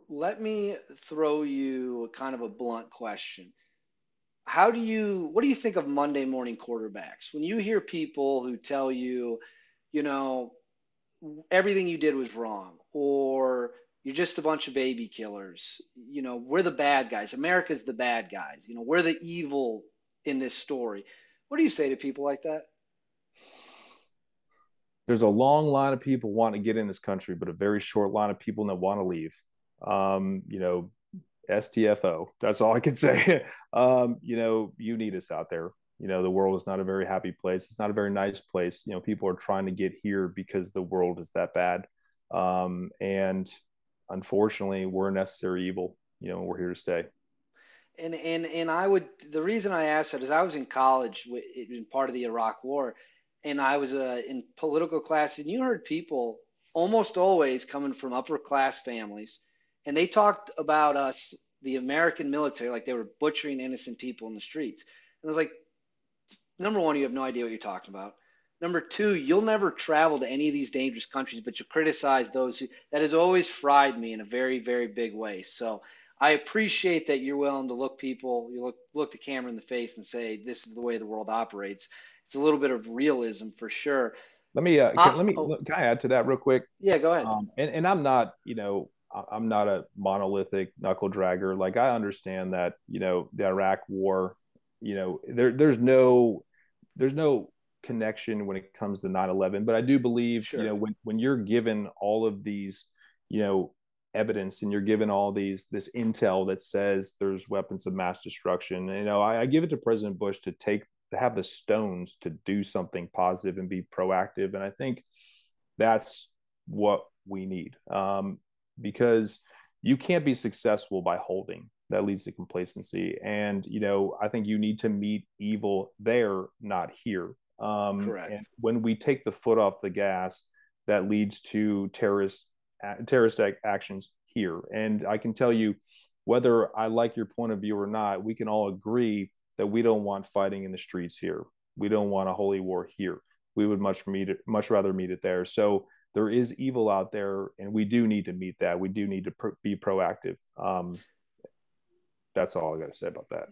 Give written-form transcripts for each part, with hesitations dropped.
let me throw you kind of a blunt question. What do you think of Monday morning quarterbacks? When you hear people who tell you, you know, everything you did was wrong, or you're just a bunch of baby killers, we're the bad guys. America's the bad guys. We're the evil in this story. What do you say to people like that? There's a long line of people wanting to get in this country, but a very short line of people that want to leave. You know, STFO. That's all I can say. You need us out there. The world is not a very happy place. It's not a very nice place. People are trying to get here because the world is that bad. And unfortunately, we're a necessary evil. We're here to stay. And the reason I asked that is I was in college in part of the Iraq War, and I was in political class, and you heard people almost always coming from upper class families, and they talked about us, the American military, like they were butchering innocent people in the streets. And I was like, number one, you have no idea what you're talking about. Number two, you'll never travel to any of these dangerous countries, but you criticize those who, that has always fried me in a very, very big way. So I appreciate that you're willing to look the camera in the face and say, this is the way the world operates. It's a little bit of realism for sure. Let me Oh, can I add to that real quick? yeah, go ahead. And I'm not, I'm not a monolithic knuckle dragger. Like I understand that, the Iraq War, there's no connection when it comes to 9/11. But I do believe, Sure. when you're given all of these, you know, evidence and you're given all this intel that says there's weapons of mass destruction, I give it to President Bush to have the stones to do something positive and be proactive. And I think that's what we need, because you can't be successful by holding. That leads to complacency. And, I think you need to meet evil there, not here. And Correct. when we take the foot off the gas, that leads to terrorist actions here. And I can tell you, whether I like your point of view or not, we can all agree that we don't want fighting in the streets here. We don't want a holy war here. We would much rather meet it there. So there is evil out there, and we do need to meet that. We do need to be proactive. That's all I got to say about that.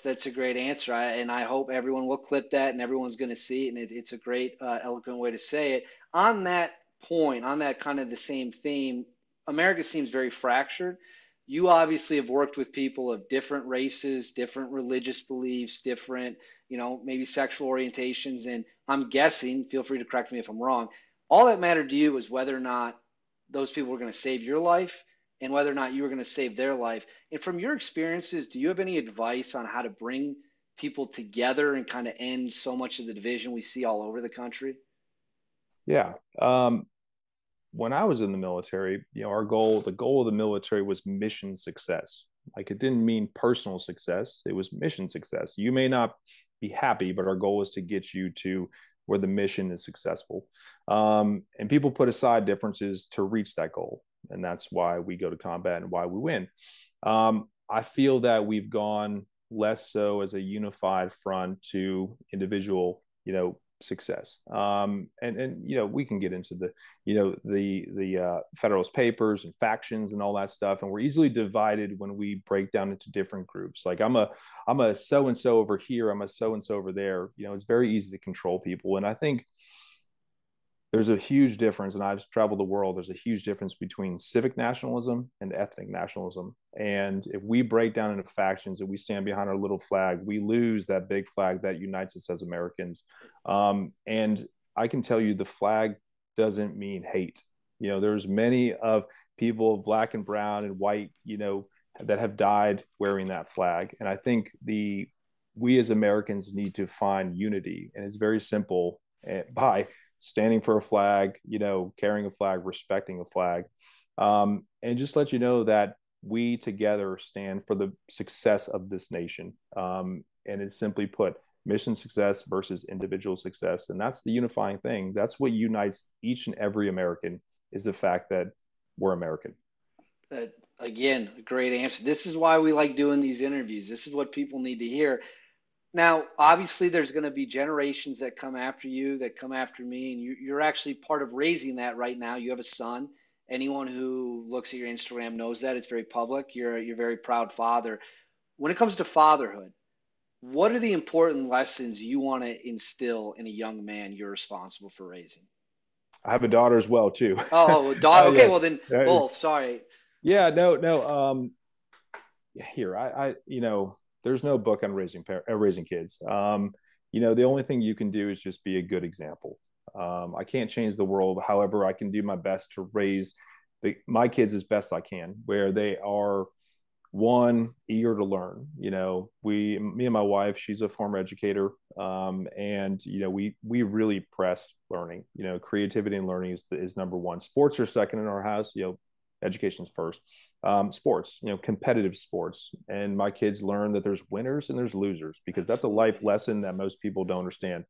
That's a great answer, and I hope everyone will clip that and everyone's going to see it. And it's a great, eloquent way to say it. On that point, on that kind of the same theme, America seems very fractured. You obviously have worked with people of different races, different religious beliefs, different, maybe sexual orientations, and I'm guessing, feel free to correct me if I'm wrong, all that mattered to you was whether or not those people were going to save your life and whether or not you were going to save their life. And from your experiences, do you have any advice on how to bring people together and kind of end so much of the division we see all over the country? Yeah. When I was in the military, the goal of the military was mission success. Like it didn't mean personal success, it was mission success. You may not be happy, but our goal is to get you to where the mission is successful. And people put aside differences to reach that goal. And that's why we go to combat and why we win. I feel that we've gone less so as a unified front to individual, success. And we can get into the Federalist Papers and factions and all that stuff, and we're easily divided when we break down into different groups. Like I'm a so and so over here, I'm a so and so over there. It's very easy to control people, and I think there's a huge difference, and I've traveled the world. There's a huge difference between civic nationalism and ethnic nationalism. And if we break down into factions and we stand behind our little flag, we lose that big flag that unites us as Americans. And I can tell you, the flag doesn't mean hate. There's many of people, black and brown and white, that have died wearing that flag. And I think we as Americans need to find unity, and it's very simple, by standing for a flag, carrying a flag, respecting a flag, and just let you know that we together stand for the success of this nation. And it's simply put, mission success versus individual success, and that's the unifying thing. That's what unites each and every American, is the fact that we're American. Uh, Again, a great answer. This is why we like doing these interviews. This is what people need to hear. Now, obviously, there's going to be generations that come after you, that come after me, and you're actually part of raising that right now. You have a son, Anyone who looks at your Instagram knows that it's very public. You're a very proud father. When it comes to fatherhood, what are the important lessons you want to instill in a young man you're responsible for raising? I have a daughter as well too. Oh, dog. Okay, Yeah, well then uh, both. Sorry. yeah, no, no. Here, there's no book on raising kids. The only thing you can do is just be a good example. I can't change the world. However, I can do my best to raise my kids as best I can, where they are one eager to learn. Me and my wife, she's a former educator, and we really press learning. Creativity and learning is number one. Sports are second in our house. Education's first. Sports, competitive sports, and my kids learn that there's winners and there's losers, because that's a life Absolutely. lesson that most people don't understand.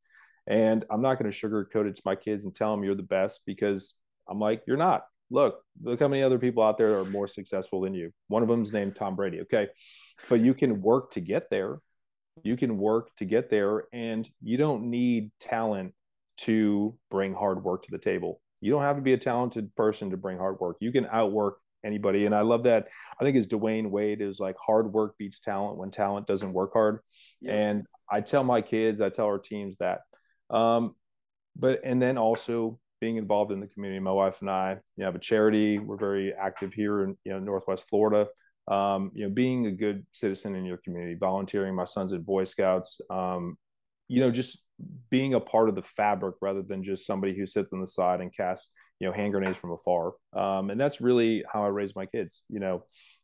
And I'm not going to sugarcoat it to my kids and tell them you're the best, because I'm like, you're not. Look how many other people out there are more successful than you. One of them is named Tom Brady. Okay. But you can work to get there. You can work to get there, and you don't need talent to bring hard work to the table. You don't have to be a talented person to bring hard work. You can outwork anybody. And I love that. I think it's Dwayne Wade is like, hard work beats talent when talent doesn't work hard. Yep. And I tell my kids, I tell our teams that. Um, and then also being involved in the community. My wife and I, have a charity. We're very active here in Northwest Florida. Being a good citizen in your community, volunteering. My son's in Boy Scouts. Just being a part of the fabric rather than just somebody who sits on the side and casts hand grenades from afar. And that's really how I raise my kids.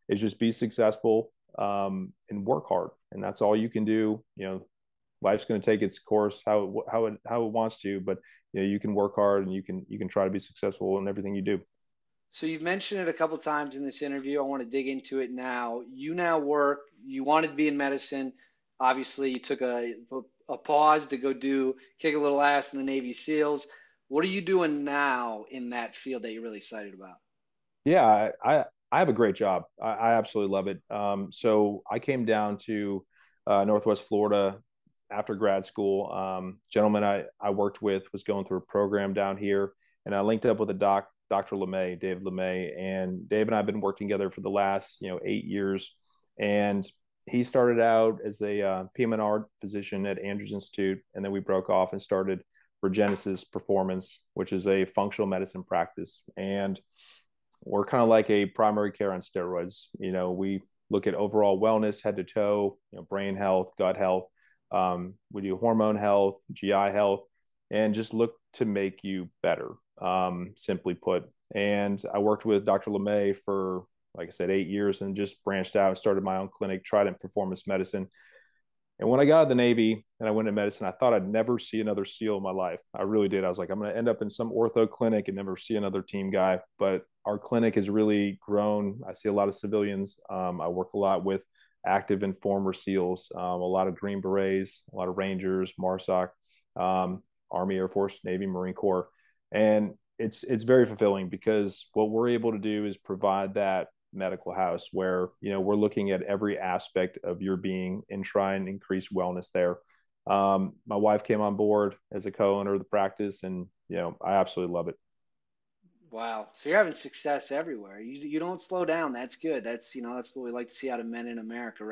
Is just be successful, and work hard, and that's all you can do. Life's going to take its course how it wants to, but you can work hard, and you can try to be successful in everything you do. So you've mentioned it a couple times in this interview. I want to dig into it now. You now work. You wanted to be in medicine. Obviously, you took a pause to go do kick a little ass in the Navy SEALs. What are you doing now in that field that you're really excited about? Yeah, I have a great job. I absolutely love it. So I came down to Northwest Florida after grad school. Gentleman I worked with was going through a program down here, and I linked up with Dr. LeMay, Dave LeMay, and Dave and I have been working together for the last 8 years. And he started out as a PM&R physician at Andrews Institute, and then we broke off and started Regenesis Performance, which is a functional medicine practice. And we're kind of like a primary care on steroids. We look at overall wellness, head to toe, brain health, gut health. We do hormone health, GI health, and just look to make you better, simply put. And I worked with Dr. LeMay for, like I said, 8 years, and just branched out and started my own clinic, Trident Performance Medicine. And when I got out of the Navy and I went into medicine, I thought I'd never see another SEAL in my life. I really did. I was like, I'm going to end up in some ortho clinic and never see another team guy. But our clinic has really grown. I see a lot of civilians. I work a lot with active and former SEALs, a lot of Green Berets, a lot of Rangers, MARSOC, Army, Air Force, Navy, Marine Corps. And it's very fulfilling, because what we're able to do is provide that medical house where we're looking at every aspect of your being and try and increase wellness there. My wife came on board as a co-owner of the practice, and I absolutely love it. Wow. So you're having success everywhere. You don't slow down. That's good. That's that's what we like to see out of men in America,